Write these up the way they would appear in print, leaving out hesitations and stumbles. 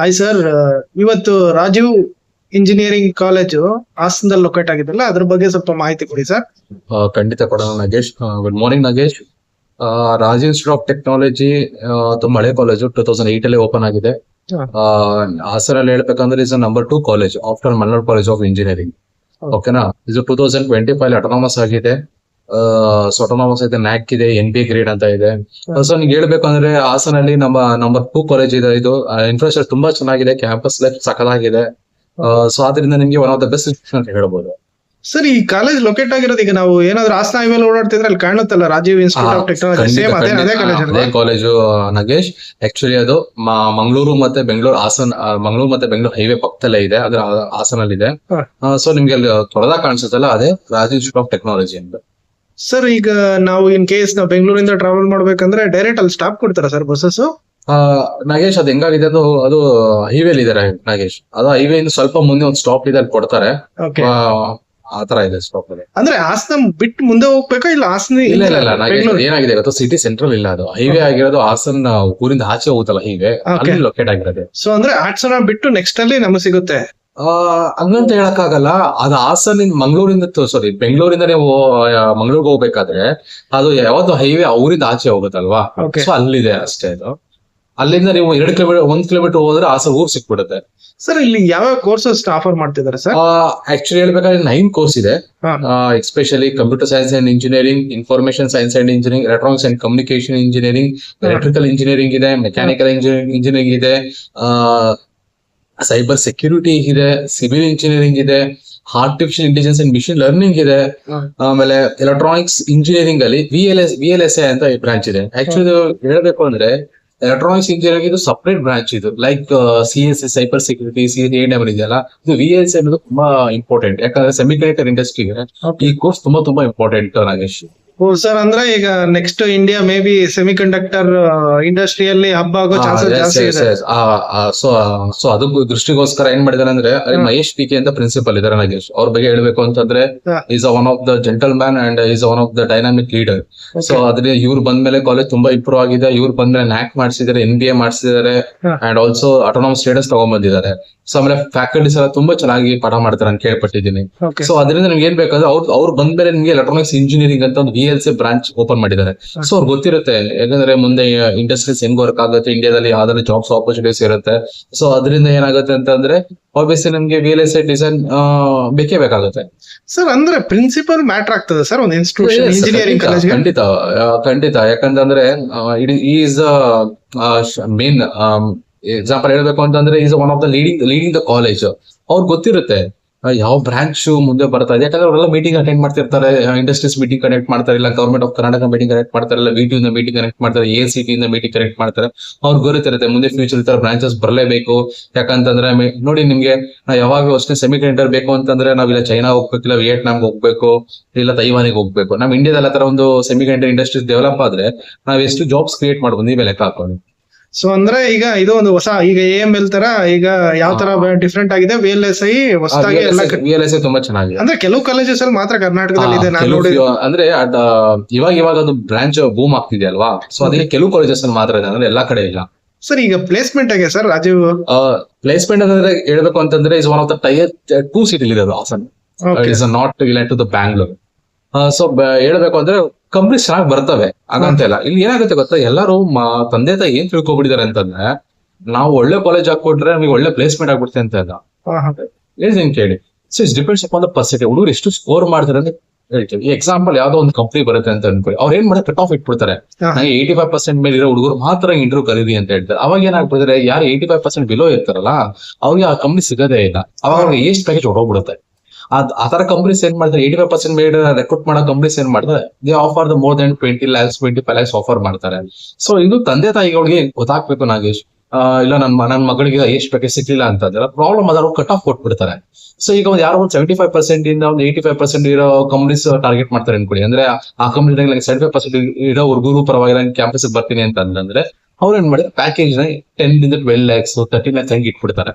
Hi sir, ಇವತ್ತು Rajeev engineering college ಹಾಸನದಲ್ಲಿ locate ಆಗಿದೆಲ್ಲ, ಅದ್ರ ಬಗ್ಗೆ ಸ್ವಲ್ಪ ಮಾಹಿತಿ ಕೊಡಿ ಸರ್. ಖಂಡಿತ ಕೊಡೋಣ Nagesh. Good morning Nagesh. Rajeev institute of technology ತುಂಬಾ ಹಳೆ ಕಾಲೇಜು, 2008 ಅಲ್ಲಿ ಓಪನ್ ಆಗಿದೆ. ಹಾಸನಲ್ಲಿ ಹೇಳ್ಬೇಕಂದ್ರೆ is number 2 college after Malnad college of engineering. ಓಕೆನಾ, ಇದು 2025 ಅಟಾನಮಸ್ ಆಗಿದೆ. ಅಟಾನಮಸ್ ಇದೆ, ನ್ಯಾಕ್ ಇದೆ, NBA ಗ್ರೇಡ್ ಅಂತ ಇದೆ. ಸೊ ನಿಮ್ಗೆ ಹೇಳ್ಬೇಕು ಅಂದ್ರೆ ಹಾಸನಲ್ಲಿ ನಮ್ಮ ನಂಬರ್ 2 ಕಾಲೇಜ್ ಇದೆ. ಇದು ಇನ್ಫ್ರಾಸ್ಟ್ರಕ್ಚರ್ ತುಂಬಾ ಚೆನ್ನಾಗಿದೆ, ಕ್ಯಾಂಪಸ್ ಲೈಫ್ ಸಕಲಾಗಿದೆ. ಸೊ ಆದ್ರಿಂದ ನಿಮ್ಗೆ one of the best institution ಅಂತ ಹೇಳ್ಬೋದು. ಸರ್, ಈ ಕಾಲೇಜ್ ಲೊಕೇಟ್ ಆಗಿರೋದು ಈಗ ನಾವು ಏನಾದ್ರು ಹಾಸನ ಹೈವೇ ಓಡಾಡ್ತಿದ್ರೆ ಅಲ್ಲಿ ಕಾಣುತ್ತಲ್ಲ Rajiv institute of technology, same ಅದೇ ಕಾಲೇಜ್ ಅದೇ ಕಾಲೇಜು ನಾಗೇಶ್. ಆಕ್ಚುಲಿ ಅದು ಮಂಗಳೂರು ಮತ್ತೆ ಬೆಂಗಳೂರು ಮಂಗಳೂರು ಮತ್ತೆ ಬೆಂಗಳೂರು ಹೈವೇ ಪಕ್ಕದಲ್ಲೇ ಇದೆ, ಅದ್ರ ಹಾಸನಲ್ಲಿ ಇದೆ. ಸೊ ನಿಮ್ಗೆ ಅಲ್ಲಿ ತೊಳೆದ ಕಾಣಿಸುತ್ತಲ್ಲ, ಅದೇ ರಾಜೀವ್ ಇನ್ಸ್ಟಿಟ್ಯೂಟ್ ಆಫ್ ಟೆಕ್ನಾಲಜಿ ಅಂತ. ಸರ್, ಈಗ ನಾವು ಇನ್ ಕೇಸ್ ನಾವು ಬೆಂಗಳೂರಿಂದ ಟ್ರಾವೆಲ್ ಮಾಡ್ಬೇಕಂದ್ರೆ ಡೈರೆಕ್ಟ್ ಅಲ್ಲಿ ಸ್ಟಾಪ್ ಕೊಡ್ತಾರ ಸರ್ ಬಸ್ಸಸ್? ನಾಗೇಶ್, ಅದು ಹೆಂಗಾಗಿದೆ ಅದು ಹೈವೇಲಿ ಇದೆ ನಾಗೇಶ್. ಅದು ಹೈವೇ ಇಂದ ಸ್ವಲ್ಪ ಮುಂದೆ ಒಂದು ಸ್ಟಾಪ್ ಇದೆ, ಅಲ್ಲಿ ಕೊಡ್ತಾರೆ. ಆತರ ಇದೆ ಸ್ಟಾಪ್ ಅಲ್ಲಿ. ಅಂದ್ರೆ ಹಾಸನ ಬಿಟ್ಟು ಮುಂದೆ ಹೋಗ್ಬೇಕಾ ಇಲ್ಲ ಹಾಸನ? ಇಲ್ಲ ನಾಗೇಶ್, ಏನಾಗಿದೆ ಗೊತ್ತಾ, ಸಿಟಿ ಸೆಂಟ್ರಲ್ ಇಲ್ಲ, ಅದು ಹೈವೇ ಆಗಿರೋದು ಹಾಸನ ಊರಿಂದ ಆಚೆ ಹೋಗುತ್ತಲ್ಲ ಹೈವೇ, ಅಲ್ಲಿ ಲೊಕೇಟ್ ಆಗಿರೋದು. ಸೊ ಅಂದ್ರೆ ಹಾಸನ ಬಿಟ್ಟು ನೆಕ್ಸ್ಟ್ ಅಲ್ಲಿ ನಮಗೆ ಸಿಗುತ್ತೆ ಹಂಗಂತ ಹೇಳಕ್ಕಾಗಲ್ಲ. ಅದು ಹಾಸನಿಂದ ಮಂಗಳೂರಿಂದ ಬೆಂಗಳೂರಿಂದ ನೀವು ಮಂಗಳೂರಿಗೆ ಹೋಗ್ಬೇಕಾದ್ರೆ ಅದು ಯಾವ್ದು ಹೈವೇ ಊರಿಂದ ಆಚೆ ಹೋಗುತ್ತಲ್ವಾ, ಸೊ ಅಲ್ಲಿದೆ ಅಷ್ಟೇ. ಅದು ಅಲ್ಲಿಂದ ನೀವು 1 ಕಿಲೋಮೀಟರ್ ಹೋದ್ರೆ ಹಾಸನ ಊರ್ ಸಿಕ್ಬಿಡುತ್ತೆ. ಸರ್, ಇಲ್ಲಿ ಯಾವ ಕೋರ್ಸಸ್ ಆಫರ್ ಮಾಡ್ತಿದ್ದಾರೆ ಸರ್? ಆಕ್ಚುಲಿ ಹೇಳ್ಬೇಕಾದ್ರೆ 9 ಕೋರ್ಸ್ ಇದೆ, especially computer science and engineering, information science and engineering, electronics and communication engineering, electrical engineering ಇದೆ, ಮೆಕ್ಯಾನಿಕಲ್ ಇಂಜಿನಿಯರಿಂಗ್ ಇದೆ, ಸೈಬರ್ ಸೆಕ್ಯೂರಿಟಿ ಇದೆ, ಸಿವಿಲ್ ಇಂಜಿನಿಯರಿಂಗ್ ಇದೆ, artificial intelligence and machine learning ಇದೆ. ಆಮೇಲೆ electronics engineering ಅಲ್ಲಿ VLSI ಅಂತ ಬ್ರಾಂಚ್ ಇದೆ. ಆಕ್ಚುಲಿ ಹೇಳ್ಬೇಕು ಅಂದ್ರೆ ಎಲೆಕ್ಟ್ರಾನಿಕ್ಸ್ ಇಂಜಿನಿಯರಿಂಗ್ ಇದು ಸಪರೇಟ್ ಬ್ರಾಂಚ್. ಇದು like CSE cyber security, CSE ಇದೆಯಲ್ಲ, ಇದು VLSI ಅನ್ನೋದು ತುಂಬಾ ಇಂಪಾರ್ಟೆಂಟ್. ಯಾಕಂದ್ರೆ ಸೆಮಿಕಂಡಕ್ಟರ್ ಇಂಡಸ್ಟ್ರಿಗೆ ಈ ಕೋರ್ಸ್ ತುಂಬಾ ಇಂಪಾರ್ಟೆಂಟ್ ನಾಗೇಶ್. ಸರ್, ಅಂದ್ರೆ ಈಗ next India may be semi conductor ಇಂಡಸ್ಟ್ರಿಯಲ್ಲಿ ಹಬ್ಬ ಆಗೋ ಚಾನ್ಸಸ್ ಜಾಸ್ತಿ ಇದೆ. ಸೊ ಅದು ದೃಷ್ಟಿಗೋಸ್ಕರ ಏನ್ ಮಾಡಿದಾರೆ ಅಂದ್ರೆ ಮಹೇಶ್ PK ಅಂತ ಪ್ರಿನ್ಸಿಪಲ್ ಇದಾರೆ ನಾಗೇಶ್. ಅವ್ರ ಬಗ್ಗೆ ಹೇಳ್ಬೇಕು ಅಂತಂದ್ರೆ is one of the gentle man and is one of the dynamic leader. So ಅದ್ರಿಂದ ಇವ್ರು ಬಂದ್ಮೇಲೆ ಕಾಲೇಜ್ ತುಂಬಾ ಇಂಪ್ರೂವ್ ಆಗಿದೆ. ಇವ್ರು ಬಂದ್ಮೇಲೆ ನ್ಯಾಕ್ ಮಾಡಿಸಿದ್ದಾರೆ, NBA ಮಾಡಿಸಿದ್ದಾರೆ, ಅಂಡ್ ಆಲ್ಸೋ ಆಟೋನಾಮಸ್ ಸ್ಟೇಟಸ್ ತಗೊಂಡ್ಬಂದಿದ್ದಾರೆ. ಸೊ ಆಮೇಲೆ ಫ್ಯಾಕಲ್ಟೀಸ್ ಎಲ್ಲ ತುಂಬಾ ಚೆನ್ನಾಗಿ ಪಾಠ ಮಾಡ್ತಾರೆ ಅಂತ ಕೇಳ್ಪಟ್ಟಿದ್ದೀನಿ. ಸೊ ಅದರಿಂದ ನಿಮ್ಗೆ ಏನ್ ಬೇಕಾದ್ರೆ ಅವ್ರು ಬಂದ್ಮೇಲೆ ನಿಮ್ಗೆ ಎಲೆಕ್ಟ್ರಾನಿಕ್ಸ್ ಇಂಜಿನಿಯರಿಂಗ್ ಅಂತ ಒಂದು VLSI ಬ್ರಾಂಚ್ ಓಪನ್ ಮಾಡಿದ್ದಾರೆ. ಸೊ ಅವ್ರಿಗೆ ಗೊತ್ತಿರುತ್ತೆ, ಯಾಕಂದ್ರೆ ಮುಂದೆ ಇಂಡಸ್ಟ್ರೀಸ್ ಹೆಂಗ್ ವರ್ಕ್ ಆಗುತ್ತೆ, ಇಂಡಿಯಾದಲ್ಲಿ ಯಾವ್ದಾದ್ರು ಜಾಬ್ಸ್ ಆಪರ್ಚುನಿಟೀಸ್ ಇರುತ್ತೆ. ಸೊ ಅದರಿಂದ ಏನಾಗುತ್ತೆ ಅಂತಂದ್ರೆ ಆಬ್ವಿಯಸ್ಲಿ ನಮ್ಗೆ VLSI ಡಿಸೈನ್ ಬೇಕೇ ಬೇಕಾಗುತ್ತೆ. ಸರ್, ಅಂದ್ರೆ ಪ್ರಿನ್ಸಿಪಲ್ ಮ್ಯಾಟರ್ ಆಗ್ತದೆ ಸರ್ ಒಂದು ಇನ್ಸ್ಟಿಟ್ಯೂಷನ್ ಇಂಜಿನಿಯರಿಂಗ್ ಕಾಲೇಜ್? ಖಂಡಿತ. ಯಾಕಂತಂದ್ರೆ ಈಸ್ ಮೇನ್ ಎಕ್ಸಾಂಪಲ್ ಹೇಳ್ಬೇಕು ಅಂತಂದ್ರೆ is one of the leading the college. ಅವ್ರಿಗೆ ಗೊತ್ತಿರುತ್ತೆ ಯಾವ ಬ್ರಾಂಚ್ ಮುಂದೆ ಬರ್ತಾ ಇದೆ. ಯಾಕಂದ್ರೆ ಅವರೆಲ್ಲ ಮೀಟಿಂಗ್ ಅಟೆಂಡ್ ಮಾಡ್ತಿರ್ತಾರೆ, ಇಂಡಸ್ಟ್ರೀಸ್ ಮೀಟಿಂಗ್ ಕನೆಕ್ಟ್ ಮಾಡ್ತಾರೆ, ಇಲ್ಲ government of Karnataka meeting connect ಮಾಡ್ತಾರೆ, ಇಲ್ಲ VTU ಇಂದ ಮೀಟಿಂಗ್ ಕನೆಕ್ಟ್ ಮಾಡ್ತಾರೆ, ACT ಇಂದ ಮೀಟಿಂಗ್ ಕನೆಕ್ಟ್ ಮಾಡ್ತಾರೆ. ಅವ್ರಿಗೆ ಗೊತ್ತಿರುತ್ತೆ ಮುಂದೆ ಫ್ಯೂಚರ್ ಈ ತರ ಬ್ರಾಂಚಸ್ ಬರಲೇಬೇಕು. ಯಾಕಂತಂದ್ರೆ ನೋಡಿ, ನಿಮ್ಗೆ ಯಾವಾಗ ಅಷ್ಟೇ ಸೆಮಿ ಕಂಡಕ್ಟರ್ ಬೇಕು ಅಂತಂದ್ರೆ ನಾವಿಲ್ಲ ಚೈನಾ ಹೋಗ್ಬೇಕು, ಇಲ್ಲ ವಿಯೆಟ್ನಾಮ್ಗೆ ಹೋಗ್ಬೇಕು, ಇಲ್ಲ ತೈವಾನಿಗೆ ಹೋಗ್ಬೇಕು. ನಮ್ ಇಂಡಿಯಾದಲ್ಲಿ ಆ ತರ ಒಂದು ಸೆಮಿ ಕಂಡಕ್ಟರ್ ಇಂಡಸ್ಟ್ರೀಸ್ ಡೆವಲಪ್ ಆದ್ರೆ ನಾವ್ ಎಷ್ಟು ಜಾಬ್ಸ್ ಕ್ರಿಯೇಟ್ ಮಾಡ್ಬೋದು, ನೀವೇ ಲೆಕ್ಕ ಹಾಕೊಂಡು. ಸೊ ಅಂದ್ರೆ ಈಗ ಇದು ಒಂದು ಹೊಸ ಈಗ AML ತರ ಈಗ ಯಾವ ತರ ಡಿಫ್ರೆಂಟ್ ಆಗಿದೆ, VLSI ಹೊಸದಾಗಿ VLSI ತುಂಬಾ ಚೆನ್ನಾಗಿದೆ. ಅಂದ್ರೆ ಕೆಲವು ಕಾಲೇಜಸ್ ಅಲ್ಲಿ ಮಾತ್ರ ಕರ್ನಾಟಕದಲ್ಲಿ ಇದೆ. ಅಂದ್ರೆ ಇವಾಗ ಅದು ಬ್ರಾಂಚ್ ಬೂಮ್ ಆಗ್ತಿದೆ ಅಲ್ವಾ, ಸೊ ಅದಕ್ಕೆ ಕೆಲವು ಕಾಲೇಜಸ್ ಅಲ್ಲಿ ಮಾತ್ರ ಇದೆ, ಅಂದ್ರೆ ಎಲ್ಲಾ ಕಡೆ ಇಲ್ಲ. ಸರ್, ಈಗ ಪ್ಲೇಸ್ಮೆಂಟ್ ಆಗಿದೆ ಸರ್ ರಾಜೀವ್? ಪ್ಲೇಸ್ಮೆಂಟ್ ಅಂದ್ರೆ ಹೇಳ್ಬೇಕು ಅಂತಂದ್ರೆ is one of the tier 2 city ಇರೋದು Hassan. Is not related to the Bangalore. So ಹೇಳ್ಬೇಕು ಅಂದ್ರೆ ಕಂಪ್ನೀಸ್ ಚೆನ್ನಾಗಿ ಬರ್ತವೆ, ಹಾಗಂತ ಇಲ್ಲ. ಇಲ್ಲಿ ಏನಾಗುತ್ತೆ ಗೊತ್ತಾ, ಎಲ್ಲರೂ ತಂದೆ ತಾಯಿ ಏನ್ ತಿಳ್ಕೊಬಿಟ್ಟಿದ್ದಾರೆ ಅಂತಂದ್ರೆ ನಾವು ಒಳ್ಳೆ ಕಾಲೇಜ್ ಹಾಕೊಟ್ರೆ ನಮಗೆ ಒಳ್ಳೆ ಪ್ಲೇಸ್ಮೆಂಟ್ ಆಗ್ಬಿಡುತ್ತೆ ಅಂತ ಇಲ್ಲ. ಹೇಳ್ತೀನಿ ಕೇಳಿ. So it's depends upon the percentage. ಹುಡುಗರು ಎಷ್ಟು ಸ್ಕೋರ್ ಮಾಡ್ತಾರೆ ಅಂತ ಹೇಳ್ತೀವಿ. ಎಕ್ಸಾಂಪಲ್ ಯಾವ್ದೋ ಒಂದು ಕಂಪ್ನಿ ಬರುತ್ತೆ ಅಂತ ಅನ್ಕೊಳ್ಳಿ, ಅವ್ರು ಏನ್ ಮಾಡಿ ಕಟ್ ಆಫ್ ಇಟ್ಬಿಡ್ತಾರೆ. ನಂಗೆ 85% ಮೇಲೆ ಇರೋ ಹುಡುಗರು ಮಾತ್ರ ಇಂಟರ್ವ್ಯೂ ಕರೀರಿ ಅಂತ ಹೇಳ್ತಾರೆ. ಅವಾಗ ಏನಾಗ್ಬಿಡ್ತಾರೆ, ಯಾರು 85% ಬಿಲೋ ಇರ್ತಾರಲ್ಲ ಅವ್ರಿಗೆ ಆ ಕಂಪ್ನಿ ಸಿಗೋದೇ ಇಲ್ಲ. ಅವಾಗ ಅವ್ರಿಗೆ ಎಷ್ಟು ಪ್ಯಾಕೇಜ್ ಹೊಡೋಗ್ಬಿಡುತ್ತೆ. ಆತರ ಕಂಪ್ನೀಸ್ ಏನ್ ಮಾಡ್ತಾರೆ, 85% ಮೇಡ್ ರೆಕ್ರೂಟ್ ಮಾಡೋ ಕಂಪ್ನೀಸ್ ಏನ್ ಮಾಡ್ತಾರೆ, they offer the more than 20 lakhs 25 lakhs offer ಮಾಡ್ತಾರೆ. ಸೊ ಇದು ತಂದೆ ತಾಯಿಗಳಿಗೆ ಗೊತ್ತಾಗ್ಬೇಕು ನಾಗೇಶ್. ಇಲ್ಲ ನನ್ನ ಮಗಳಿಗೆ ಎಷ್ಟು ಪ್ಯಾಕೇಜ್ ಸಿಕ್ಲಿಲ್ಲ ಅಂತಂದ್ರೆ ಪ್ರಾಬ್ಲಮ್ ಅದಾರ, ಕಟ್ ಆಫ್ ಕೊಟ್ಬಿಡ್ತಾರೆ. ಸೊ ಈಗ ಒಂದು ಯಾರೋ ಒಂದು 75% ಇಂದ ಒಂದು 85% ಇರೋ ಕಂಪ್ನೀಸ್ ಟಾರ್ಗೆಟ್ ಮಾಡ್ತಾರೆ ಅನ್ಕೊಳ್ಳಿ. ಅಂದ್ರೆ ಆ ಕಂಪ್ನಿ 75% ಇರೋ ಹುಡುಗರು ಪರವಾಗಿಲ್ಲ ಕ್ಯಾಂಪಸ್ ಬರ್ತೀನಿ ಅಂತಂದ್ರೆ ಅವ್ರು ಏನ್ ಮಾಡಿದ್ರೆ ಪ್ಯಾಕೇಜ್ ನ 10 ಇಂದ 12 lakhs 13 lakhs ಹಂಗೆ ಇಟ್ಬಿಡ್ತಾರೆ.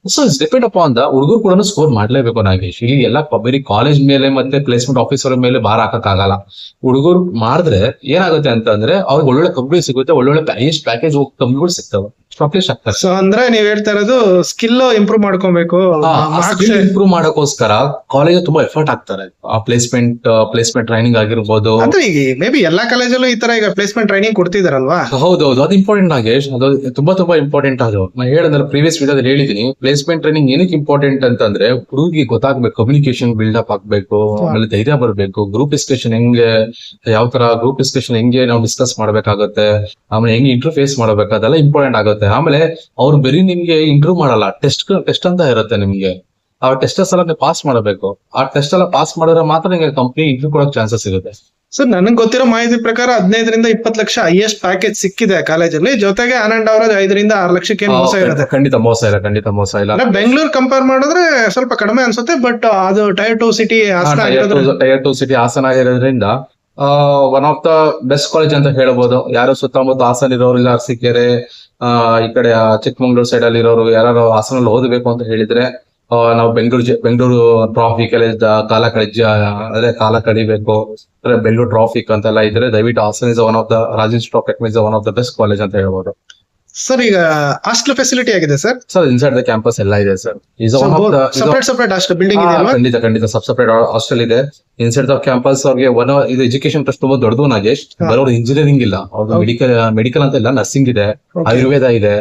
So it's depend upon the ಹುಡುಗರು ಕೂಡ ಸ್ಕೋರ್ ಮಾಡ್ಲೇಬೇಕು ನಾಗೇಶ್. ಇಲ್ಲಿ ಎಲ್ಲ ಬರೀ ಕಾಲೇಜ್ ಮೇಲೆ ಮತ್ತೆ ಪ್ಲೇಸ್ಮೆಂಟ್ ಆಫೀಸರ್ ಮೇಲೆ ಭಾರ ಹಾಕಕ್ಕಾಗಲ್ಲ. ಹುಡುಗರು ಮಾಡಿದ್ರೆ ಏನಾಗುತ್ತೆ ಅಂತಂದ್ರೆ ಅವ್ರಿಗೆ ಒಳ್ಳೊಳ್ಳೆ ಕಂಪ್ನಿ ಸಿಗುತ್ತೆ, ಒಳ್ಳೊಳ್ಳೆ ಪ್ಯಾಕೇಜ್ ಕಂಪ್ನಿಗಳು ಸಿಗ್ತವೆ. ಶಾರ್ಟ್ ಲಿಸ್ಟ್ ಆಗ್ತಾರೆ. ಸೊ ಅಂದ್ರೆ ನೀವ್ ಹೇಳ್ತಾ ಇರೋದು ಸ್ಕಿಲ್ ಇಂಪ್ರೂವ್ ಮಾಡ್ಕೊಬೇಕು, marks ಇಂಪ್ರೂವ್ ಮಾಡೋಕೋಸ್ಕರ ಕಾಲೇಜ್ ತುಂಬಾ ಎಫರ್ಟ್ ಹಾಕ್ತಾರೆ. ಆ ಪ್ಲೇಸ್ಮೆಂಟ್ ಟ್ರೈನಿಂಗ್ ಆಗಿರ್ಬೋದು. ಅಂದ್ರೆ ಈಗ ಮೇ ಬಿ ಎಲ್ಲಾ ಕಾಲೇಜಲ್ಲೂ ಈ ತರ ಈಗ ಪ್ಲೇಸ್ಮೆಂಟ್ ಟ್ರೈನಿಂಗ್ ಕೊಡ್ತಿದಾರಲ್ವಾ? ಹೌದೌದು, ಅದು ಇಂಪಾರ್ಟೆಂಟ್ ನಾಗೇಶ್. ಅದು ತುಂಬಾ ಇಂಪಾರ್ಟೆಂಟ್. ಅದು ನಾನು ಹೇಳಂದ್ರೆ ಪ್ರೀವಿಯಸ್ ವಿಡಿಯೋದಲ್ಲಿ ಹೇಳಿದೀನಿ. ಪ್ಲೇಸ್ಮೆಂಟ್ ಟ್ರೈನಿಂಗ್ ಏನಕ್ಕೆ ಇಂಪಾರ್ಟೆಂಟ್ ಅಂತಂದ್ರೆ ಹುಡುಗಿಗೆ ಗೊತ್ತಾಗ್ಬೇಕು, ಕಮ್ಯುನಿಕೇಶನ್ ಬಿಲ್ಡ್ ಅಪ್ ಆಗ್ಬೇಕು, ಆಮೇಲೆ ಧೈರ್ಯ ಬರ್ಬೇಕು, ಗ್ರೂಪ್ ಡಿಸ್ಕಷನ್ ಹೆಂಗೆ, ಯಾವ ತರ ಗ್ರೂಪ್ ಡಿಸ್ಕಷನ್ ಹೆಂಗೆ ನಾವು ಡಿಸ್ಕಸ್ ಮಾಡ್ಬೇಕಾಗುತ್ತೆ, ಆಮೇಲೆ ಹೆಂಗೆ ಇಂಟರ್ಫೇಸ್ ಮಾಡ್ಬೇಕು, ಅದೆಲ್ಲ ಇಂಪಾರ್ಟೆಂಟ್ ಆಗುತ್ತೆ. ಆಮೇಲೆ ಅವ್ರು ಬರೀ ನಿಮ್ಗೆ ಇಂಟರ್ವ್ಯೂ ಮಾಡಲ್ಲ, ಟೆಸ್ಟ್ ಅಂತ ಇರುತ್ತೆ ನಿಮ್ಗೆ. ಆ ಟೆಸ್ಟಸ್ ಎಲ್ಲ ನೀವು ಪಾಸ್ ಮಾಡಬೇಕು. ಆ ಟೆಸ್ಟ್ ಎಲ್ಲ ಪಾಸ್ ಮಾಡಿದ್ರೆ ಮಾತ್ರ ನಿಮಗೆ ಕಂಪ್ನಿ ಇಂಟರ್ವ್ಯೂ ಕೊಡೋಕೆ ಚಾನ್ಸಸ್ ಇರುತ್ತೆ. ಸರ್ ನನಗೆ ಗೊತ್ತಿರೋ ಮಾಹಿತಿ ಪ್ರಕಾರ 15 ರಿಂದ 20 ಲಕ್ಷ ಹೈಯೆಸ್ಟ್ ಪ್ಯಾಕೇಜ್ ಸಿಕ್ಕಿದೆ ಕಾಲೇಜಲ್ಲಿ. ಜೊತೆಗೆ ಆನ್ ಅಂಡ್ ಅವರೇಜ್ 5 ರಿಂದ 6 ಲಕ್ಷಕ್ಕೆ ಮೋಸ ಇರುತ್ತೆ. ಖಂಡಿತ ಮೋಸ ಇಲ್ಲ. ಬೆಂಗಳೂರು ಕಂಪೇರ್ ಮಾಡಿದ್ರೆ ಸ್ವಲ್ಪ ಕಡಿಮೆ ಅನ್ಸುತ್ತೆ, ಬಟ್ ಅದು tier 2 city tier 2 city Hassan ಆಗಿರೋದ್ರಿಂದ one of the best college ಅಂತ ಹೇಳ್ಬೋದು. ಯಾರು ಸುತ್ತಮುತ್ತ ಹಾಸನ ಇರೋರು, ಇಲ್ಲ ಅರಸೀಕೆರೆ, ಈ ಕಡೆ ಚಿಕ್ಕಮಂಗ್ಳೂರು ಸೈಡ್ ಅಲ್ಲಿ ಇರೋರು ಯಾರು ಹಾಸನಲ್ಲಿ ಓದಬೇಕು ಅಂತ ಹೇಳಿದ್ರೆ ನಾವು ಬೆಂಗಳೂರು ಟ್ರಾಫಿಕ್ ಕಾಲ ಕಳಿಬೇಕು, ಬೆಂಗಳೂರು ಟ್ರಾಫಿಕ್ ಅಂತೆಲ್ಲ ಇದ್ರೆ ದಯವಿಟ್ಟು Hassan is one of the Rajesh traffic is one of the best college ಅಂತ ಹೇಳ್ಬೋದು. ಸರ್ ಈಗ ಹಾಸ್ಟೆಲ್ ಫೆಸಿಲಿಟಿ ಆಗಿದೆ sir? Sir inside the campus ಎಲ್ಲ ಇದೆ ಸರ್. ಸಪರೇಟ್ ಹಾಸ್ಟೆಲ್ ಬಿಲ್ಡಿಂಗ್ ಇದೆ? ಖಂಡಿತ ಸಪರೇಟ್ ಹಾಸ್ಟೆಲ್ ಇದೆ ಇನ್ಸೈಡ್ ದ ಕ್ಯಾಂಪಸ್. ಅವ್ರಿಗೆ ಇದು ಎಜುಕೇಶನ್ ಟ್ರಸ್ಟ್ ತುಂಬಾ ದೊಡ್ಡದು ನಾಗೇಶ್. ಬರೋರು ಇಂಜಿನಿಯರಿಂಗ್ ಇಲ್ಲ, ಅವ್ರಿಗೆ ಮೆಡಿಕಲ್ ಅಂತ ಇಲ್ಲ, ನರ್ಸಿಂಗ್ ಇದೆ, ಆಯುರ್ವೇದ ಇದೆ.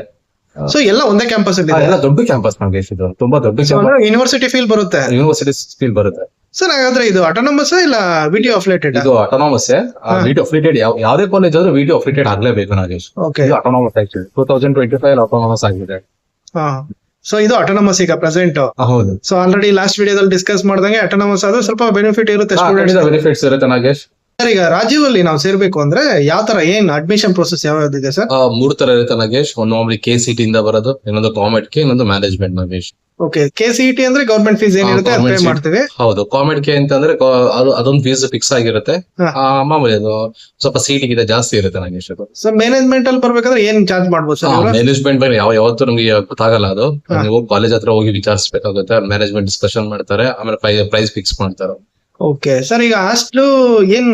ಸೊ ಎಲ್ಲ ಒಂದೇ ಕ್ಯಾಂಪಸ್ ಅಲ್ಲಿ ಎಲ್ಲ ದೊಡ್ಡ ಕ್ಯಾಂಪಸ್ ನಾಗೇಶ್. ಇದು ತುಂಬಾ ದೊಡ್ಡ ಯೂನಿವರ್ಸಿಟಿ ಫೀಲ್ ಬರುತ್ತೆ. ಯೂನಿವರ್ಸಿಟಿ ಫೀಲ್ ಬರುತ್ತೆ ಸರ್. ಹಾಗಾದ್ರೆ ಇದು ಆಟೋನಮಸ್ ಇಲ್ಲ ವಿಟಿ ಅಫಿಲಿಯೇಟೆಡ್? ಇದು ಆಟೋನಮಸ್. ವಿಟಿ ಅಫಿಲಿಯೇಟೆಡ್ ಯಾವ್ದೇ ಕಾಲೇಜ್ ಆದ್ರೂ ವಿಟಿ ಅಫಿಲಿಯೇಟೆಡ್ ಆಗ್ಲೇಬೇಕು ನಾಗೇಶ್. ಇದು ಆಟೋನಮಸ್ ಆಕ್ಚುಲಿ 2025 ಆಟೋನಮಸ್ ಆಗಿದೆ. ಸೊ ಇದು ಆಟೋನಮಸ್ ಈಗ ಪ್ರೆಸೆಂಟ್. ಹೌದು. ಸೊ ಆಲ್ರೆಡಿ ಲಾಸ್ಟ್ ವಿಡಿಯೋದಲ್ಲಿ ಡಿಸ್ಕಸ್ ಮಾಡ್ದಂಗೆ ಆಟೋನಮಸ್ ಆದ್ರೆ ಸ್ವಲ್ಪ ಬೆನಿಫಿಟ್ ಇರುತ್ತೆ ಬೆನಿಫಿಟ್ಸ್ ಇರುತ್ತೆ ನಾಗೇಶ್. ಸರ್ ಈಗ ರಾಜೀವ್ ಅಲ್ಲಿ ನಾವು ಸೇರ್ಬೇಕು ಅಂದ್ರೆ ಯಾವ ತರ ಏನ್ ಅಡ್ಮಿಷನ್ ಪ್ರೊಸೆಸ್ ಯಾವ್ದಿದೆ ಸರ್? 3 ತರ ಇರುತ್ತೆ ನಾಗೇಶ್. ಒಂದು ಮಾಮೂಲಿ KCET ಇಂದ ಬರೋದು, ಇನ್ನೊಂದು ಕಾಮೆಡ್, ಇನ್ನೊಂದು ಮ್ಯಾನೇಜ್ಮೆಂಟ್ ನಾಗೇಶ್. ಓಕೆ, KCET ಅಂದ್ರೆ ಗವರ್ಮೆಂಟ್ ಫೀಸ್ ಏನಿರುತ್ತೆ ಅದು ಪೇ ಮಾಡ್ತೀವಿ. ಹೌದು. ಕಾಮೆಡ್ ಅಂತಂದ್ರೆ ಅದೊಂದು ಫೀಸ್ ಫಿಕ್ಸ್ ಆಗಿರುತ್ತೆ. ಮಾಮೂಲಿ ಅದು ಸ್ವಲ್ಪ CET ಗಿಂತ ಜಾಸ್ತಿ ಇರುತ್ತೆ ನಾಗೇಶ್. ಸೊ ಮ್ಯಾನೇಜ್ಮೆಂಟ್ ಅಲ್ಲಿ ಬರ್ಬೇಕಾದ್ರೆ ಏನ್ ಚಾರ್ಜ್ ಮಾಡ್ಬೋದು ಸರ್? ಮ್ಯಾನೇಜ್ಮೆಂಟ್ ಬಗ್ಗೆ ಯಾವತ್ತೂ ನಮ್ಗೆ ಗೊತ್ತಾಗಲ್ಲ. ಅದು ನೀವು ಕಾಲೇಜ್ ಹತ್ರ ಹೋಗಿ ವಿಚಾರಿಸಬೇಕಾಗುತ್ತೆ. ಮ್ಯಾನೇಜ್ಮೆಂಟ್ ಡಿಸ್ಕಷನ್ ಮಾಡ್ತಾರೆ, ಆಮೇಲೆ ಪ್ರೈಸ್ ಫಿಕ್ಸ್ ಮಾಡ್ತಾರೆ. Okay sir. ಈಗ ಹಾಸ್ಟೆಲ್ ಏನ್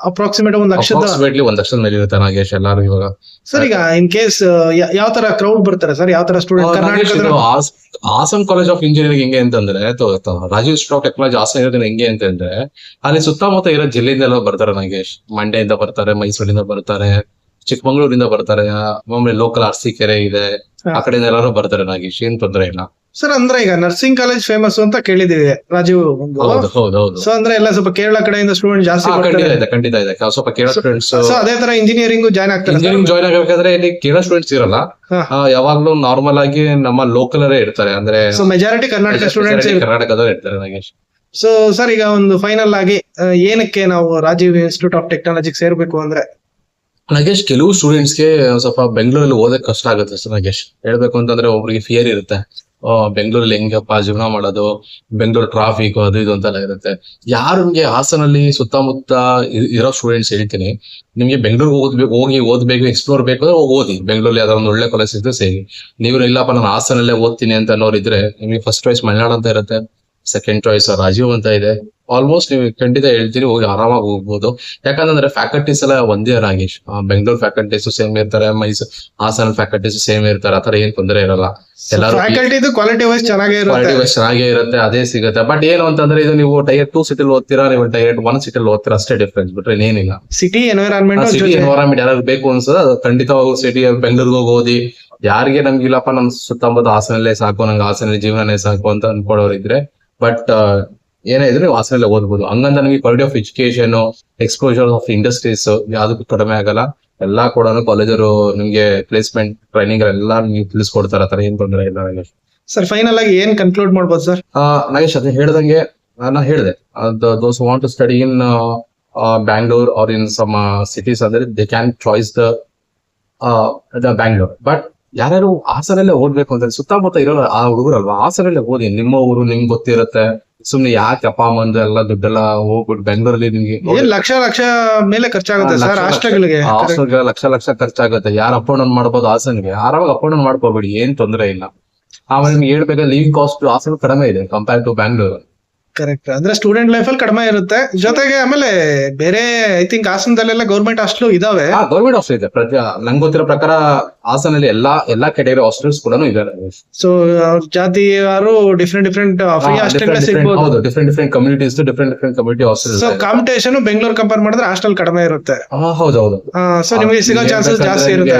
ಅಪ್ರಾಕ್ಸಿಮೇಟ್ 1 ಲಕ್ಷದ ಮೇಲೆ ಇರುತ್ತೆ ನಾಗೇಶ್ ಎಲ್ಲಾರು ಇವಾಗ. ಸರ್ ಈಗ ಇನ್ ಕೇಸ್ ಯಾವ ತರ ಕ್ರೌಡ್ ಬರ್ತಾರೆ ಸರ್? ಯಾವ ತರ ಸ್ಟೂಡೆಂಟ್ ಕರ್ನಾಟಕದ? ಹಾಸನ್ ಕಾಲೇಜ್ ಆಫ್ ಇಂಜಿನಿಯರಿಂಗ್ ಹೆಂಗೆ ಅಂತಂದ್ರೆ, ರಾಜೀವ್ ಸ್ಟಾಕ್ ಟೆಕ್ನಾಲಜಿ ಹಾಸನ ಇರೋದನ್ನ ಹೆಂಗೆ ಅಂತಂದ್ರೆ, ಅಲ್ಲಿ ಸುತ್ತಮುತ್ತ ಇರೋ ಜಿಲ್ಲೆಯಿಂದೆಲ್ಲ ಬರ್ತಾರೆ ನಾಗೇಶ್. ಮಂಡ್ಯದಿಂದ ಬರ್ತಾರೆ, ಮೈಸೂರಿಂದ ಬರ್ತಾರೆ, ಚಿಕ್ಕಮಂಗ್ಳೂರಿಂದ ಬರ್ತಾರೆ, ಒಮ್ಮೆ ಲೋಕಲ್ ಅರಸೀಕೆರೆ ಇದೆ, ಆ ಕಡೆಯಿಂದ ಎಲ್ಲರೂ ಬರ್ತಾರೆ ನಾಗೇಶ್. ಏನ್ ತೊಂದರೆ ಇಲ್ಲ ಸರ್. ಅಂದ್ರೆ ಈಗ ನರ್ಸಿಂಗ್ ಕಾಲೇಜ್ ಫೇಮಸ್ ಅಂತ ಕೇಳಿದೀವಿ ರಾಜೀವ್. ಹೌದು. ಸೊ ಅಂದ್ರೆ ಎಲ್ಲ ಸ್ವಲ್ಪ ಕೇರಳ ಕಡೆಯಿಂದ ಸ್ಟೂಡೆಂಟ್ ಜಾಸ್ತಿ ಖಂಡಿತ ಇದೆ. ಸ್ವಲ್ಪ ಕೇರಳ ಸ್ಟೂಡೆಂಟ್ಸ್. ಸೊ ಅದೇ ತರ ಇಂಜಿನಿಯರಿಂಗ್ ಜಾಯ್ನ್ ಆಗ್ತಾರೆ. ಇಂಜಿನಿಯರಿಂಗ್ ಜಾಯ್ನ್ ಆಗಬೇಕಾದ್ರೆ ಇಲ್ಲಿ ಕೇರಳ ಸ್ಟೂಡೆಂಟ್ಸ್ ಇರಲ್ಲ. ಯಾವಾಗ್ಲೂ ನಾರ್ಮಲ್ ಆಗಿ ನಮ್ಮ ಲೋಕಲ್ ಇರ್ತಾರೆ. ಅಂದ್ರೆ ಮೆಜಾರಿಟಿ ಕರ್ನಾಟಕ ಸ್ಟೂಡೆಂಟ್ಸ್ ಕರ್ನಾಟಕದವ್ರು ಇರ್ತಾರೆ ನಾಗೇಶ್. ಸೊ ಸರ್ ಈಗ ಒಂದು ಫೈನಲ್ ಆಗಿ ಏನಕ್ಕೆ ನಾವು ರಾಜೀವ್ ಇನ್ಸ್ಟಿಟ್ಯೂಟ್ ಆಫ್ ಟೆಕ್ನಾಲಜಿಗೆ ಸೇರ್ಬೇಕು ಅಂದ್ರೆ? ನಾಗೇಶ್, ಕೆಲವು ಸ್ಟೂಡೆಂಟ್ಸ್ಗೆ ಸ್ವಲ್ಪ ಬೆಂಗಳೂರಲ್ಲಿ ಓದಕ್ ಕಷ್ಟ ಆಗುತ್ತೆ ಸರ್ ನಾಗೇಶ್. ಹೇಳ್ಬೇಕು ಅಂತಂದ್ರೆ ಒಬ್ರಿಗೆ ಫಿಯರ್ ಇರುತ್ತೆ, ಬೆಂಗಳೂರಲ್ಲಿ ಹೆಂಗಪ್ಪ ಜೀವನ ಮಾಡೋದು, ಬೆಂಗಳೂರು ಟ್ರಾಫಿಕ್ ಅದು ಇದು ಅಂತೆಲ್ಲ ಇರುತ್ತೆ. ಯಾರು ನಿಮ್ಗೆ ಹಾಸನಲ್ಲಿ ಸುತ್ತಮುತ್ತ ಇರೋ ಸ್ಟೂಡೆಂಟ್ಸ್ ಹೇಳ್ತೀನಿ, ನಿಮ್ಗೆ ಬೆಂಗಳೂರಿಗೆ ಹೋಗಿ ಓದ್ಬೇಕು, ಎಕ್ಸ್ಪ್ಲೋರ್ ಬೇಕು ಅಂದ್ರೆ ಓದಿ. ಬೆಂಗಳೂರಲ್ಲಿ ಯಾವ್ದಾದ್ರು ಒಂದು ಒಳ್ಳೆ ಕಾಲೇಜ್ ಇದ್ರೆ ಸೇರಿ. ನೀವು ಇಲ್ಲಪ್ಪ ನಾನು ಹಾಸನಲ್ಲೇ ಓದ್ತೀನಿ ಅಂತ ಅನ್ನೋರಿದ್ರೆ ನಿಮ್ಗೆ ಫಸ್ಟ್ ಚಾಯ್ಸ್ ಮಲೆನಾಡು ಅಂತ ಇರುತ್ತೆ, ಸೆಕೆಂಡ್ ಚಾಯ್ಸ್ ರಾಜೀವ್ ಅಂತ ಇದೆ. ಆಲ್ಮೋಸ್ಟ್ ನೀವು ಖಂಡಿತ ಹೇಳ್ತೀನಿ, ಹೋಗಿ ಆರಾಮಾಗಿ ಹೋಗ್ಬೋದು. ಯಾಕಂದ್ರೆ ಫ್ಯಾಕಲ್ಟೀಸ್ ಎಲ್ಲ ಒಂದೇ ನಾಗೇಶ್. ಬೆಂಗಳೂರು ಫ್ಯಾಕಲ್ಟೀಸ್ ಸೇಮ್ ಇರ್ತಾರೆ, ಹಾಸನ ಫ್ಯಾಕಲ್ಟೀಸ್ ಸೇಮ್ ಇರ್ತಾರೆ. ಆತರ ಏನ್ ತೊಂದರೆ ಇರಲ್ಲ. ಎಲ್ಲರೂ ಕ್ವಾಲಿಟಿ ವೈಸ್ ಚೆನ್ನಾಗೇ ಇರುತ್ತೆ, ಅದೇ ಸಿಗುತ್ತೆ. ಬಟ್ ಏನು ಅಂತಂದ್ರೆ ಇದು ನೀವು ಟೈರ್ 2 ಸಿಟಿಲಿ ಓದ್ತೀರಾ, ನೀವು ಟೈರ್ 1 ಸಿಟಿಲಿ ಓದ್ತೀರಾ, ಅಷ್ಟೇ ಡಿಫ್ರೆನ್ಸ್. ಬಿಟ್ರೆ ಏನಿಲ್ಲ. ಸಿಟಿ ಎನ್ವೈರನ್ಮೆಂಟ್ ಯಾರು ಬೇಕು ಅನ್ಸದ ಅದು ಖಂಡಿತವಾಗೂ ಸಿಟಿ ಬೆಂಗಳೂರಿಗೆ ಹೋಗಿ ಓದಿ. ಯಾರಿಗೆ ನಮ್ಗಿಲ್ಲಪ್ಪ ನಮ್ ಸುತ್ತಮುತ್ತ ಹಾಸನಲ್ಲೇ ಸಾಕು, ನಂಗೆ ಹಾಸನಲ್ಲಿ ಜೀವನನೇ ಸಾಕು ಅಂತ ಅನ್ಕೊಳ್ಳೋರು ಇದ್ರೆ, ಬಟ್ ಏನೇ ಇದ್ರೆ ನೀವು ಹಾಸನಲ್ಲೇ ಓದ್ಬೋದು. ಹಂಗಂತ ನಮಗೆ quality of education, exposure of industries ಯಾವ್ದಕ್ಕೂ ಕಡಿಮೆ ಆಗಲ್ಲ. ಎಲ್ಲಾ ಕೂಡ ಕಾಲೇಜರು ನಿಮ್ಗೆ ಪ್ಲೇಸ್ಮೆಂಟ್ ಟ್ರೈನಿಂಗ್ ಎಲ್ಲ ನಿಮ್ಗೆ ತಿಳಿಸ್ಕೊಡ್ತಾರೆ. ಆತರ ಏನ್ ತೊಂದರೆ ಇಲ್ಲ ನಾಗೇಶ್. ಸರ್ ಫೈನಲ್ ಆಗಿ ಏನ್ ಕನ್ಕ್ಲೂಡ್ ಮಾಡ್ಬೋದು ಸರ್? ನಾಗೇಶ್ ಅದೇ ಹೇಳ್ದಂಗೆ ನಾನು ಹೇಳಿದೆ, those want to study in Bangalore or in some cities ಅಂದ್ರೆ they can choice the Bangalore. But ಯಾರ್ಯಾರು ಹಾಸನಲ್ಲೇ ಓದ್ಬೇಕು ಅಂತ ಸುತ್ತಮುತ್ತ ಇರೋ ಆ ಹುಡುಗರಲ್ವಾ, ಹಾಸನಲ್ಲೇ ಓದಿ. ನಿಮ್ಮ ಊರು ನಿಮ್ಗೆ ಗೊತ್ತಿರುತ್ತೆ. ಸುಮ್ನೆ ಯಾಕೆ ಅಪ್ಪ ಅಮ್ಮಂದು ಎಲ್ಲ ದುಡ್ಡೆಲ್ಲ ಹೋಗ್ಬಿಟ್ಟು ಬೆಂಗಳೂರಲ್ಲಿ ನಿಮ್ಗೆ ಲಕ್ಷ ಮೇಲೆ ಖರ್ಚಾಗುತ್ತೆ ಸರ್. ಹಾಸ್ಟೆಲ್ಗೆ ಲಕ್ಷ ಖರ್ಚಾಗುತ್ತೆ. ಯಾರು ಅಪ್ ಡೌನ್ ಮಾಡ್ಬೋದು ಹಾಸನ್ಗೆ, ಆರಾಮಾಗಿ ಅಪ್ ಡೌನ್ ಮಾಡ್ಕೋಬೇಡಿ, ಏನ್ ತೊಂದರೆ ಇಲ್ಲ. ಆಮೇಲೆ ನಿಮ್ಗೆ ಹೇಳ್ಬೇಕಾದ್ರೆ ಲಿವಿಂಗ್ ಕಾಸ್ಟ್ ಹಾಸನ ಕಡಿಮೆ ಇದೆ ಕಂಪೇರ್ ಟು ಬ್ಯಾಂಗ್ಳೂರ್. ಕರೆಕ್ಟ್. ಅಂದ್ರೆ ಸ್ಟೂಡೆಂಟ್ ಲೈಫ್ ಅಲ್ಲಿ ಕಡಿಮೆ ಇರುತ್ತೆ, ಜೊತೆಗೆ ಆಮೇಲೆ ಬೇರೆ ಐ ಥಿಂಕ್ ಹಾಸನದಲ್ಲೆಲ್ಲ ಗೌರ್ಮೆಂಟ್ ಹಾಸ್ಟೆಲ್ ಇದಾವೆ. ಗೌರ್ಮೆಂಟ್ ಹಾಸ್ಟೆಲ್ ಇದೆ. ನಂಗೆ ಗೊತ್ತಿರೋ ಪ್ರಕಾರ ಹಾಸನಲ್ಲಿ ಎಲ್ಲಾ ಕೆಟಗರಿ ಹಾಸ್ಟೆಲ್ಸ್ ಕೂಡ ಇದಾವೆ. ಸೊ ಜಾತಿಯವರು ಡಿಫ್ರೆಂಟ್ ಫ್ರೀ ಹಾಸ್ಟೆಲ್ ಸಿಗ್ಬೋದು. ಹೌದು, different communities, different community hostel. So competition Bengaluru compare ಮಾಡಿದ್ರೆ ಹಾಸ್ಟೆಲ್ ಕಡಿಮೆ ಇರುತ್ತೆ. ಹೌದೌದು. ಸೊ ನಿಮಗೆ ಸಿಗೋ ಚಾನ್ಸಸ್ ಜಾಸ್ತಿ ಇರುತ್ತೆ.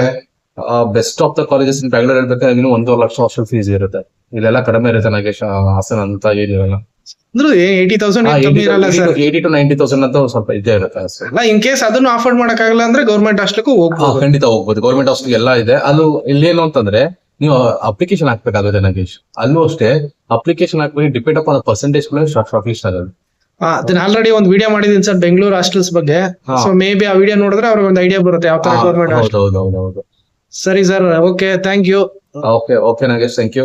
ಬೆಸ್ಟ್ ಆಫ್ ದ ಕಾಲೇಜಸ್ ಇನ್ ಬ್ಯಾಂಗ್ಳೂರ್ ಹೇಳ್ಬೇಕಾದ್ರೆ 1.5 ಲಕ್ಷ ಹಾಸ್ಟೆಲ್ ಫೀಸ್ ಇರುತ್ತೆ. ಇಲ್ಲೆಲ್ಲ ಕಡಿಮೆ ಇರುತ್ತೆ ನಾಗೇಶ್, ಹಾಸನ ಅಂತ ಏನಿರಲ್ಲ. ಅಂದ್ರೆ 80,000 ಕಮ್ಮಿ ಇರಲ್ಲ ಸರ್. 80,000 to 90,000 ಅಂತ ಸ್ವಲ್ಪ ಇದ್ದೇ ಇರುತ್ತೆ ಅಷ್ಟೇ. ಅಲ್ಲ, ಇನ್ ಕೇಸ್ ಅದನ್ನು ಅಫೋರ್ಡ್ ಮಾಡಕ್ಕಾಗಲ್ಲ ಅಂದ್ರೆ ಗೌರ್ಮೆಂಟ್ ಹಾಸ್ಟೆಲ್ಗೂ ಹೋಗ್ಬೋದು. ಖಂಡಿತ ಹೋಗ್ಬೋದು. ಗೌರ್ಮೆಂಟ್ ಹಾಸ್ಟೆಲ್ ಎಲ್ಲ ಇದೆ. ಅದು ಇಲ್ಲೇನು ಅಂತಂದ್ರೆ ನೀವು ಅಪ್ಲಿಕೇಶನ್ ಹಾಕ್ಬೇಕಾಗುತ್ತೆ ನಾಗೇಶ್. ಅಲ್ಲೂ ಅಷ್ಟೇ ಅಪ್ಲಿಕೇಶನ್ ಹಾಕ್ಬೇಕು, depend up percentage short list ಆಗೋದು. ಅದನ್ನ ಆಲ್ರೆಡಿ ಒಂದು ವಿಡಿಯೋ ಮಾಡಿದೀನಿ ಸರ್ ಬೆಂಗಳೂರು ಹಾಸ್ಟೆಲ್ಸ್ ಬಗ್ಗೆ. ಸೊ ಮೇ ಬಿ ಆ ವಿಡಿಯೋ ನೋಡಿದ್ರೆ ಅವ್ರಿಗೆ ಒಂದು ಐಡಿಯಾ ಬರುತ್ತೆ ಯಾವ ತರ ಗೌರ್ಮೆಂಟ್ ಹಾಸ್ಟೆಲ್. ಹೌದು. ಸರಿ sir, okay, thank you. Okay Nagesh, thank you.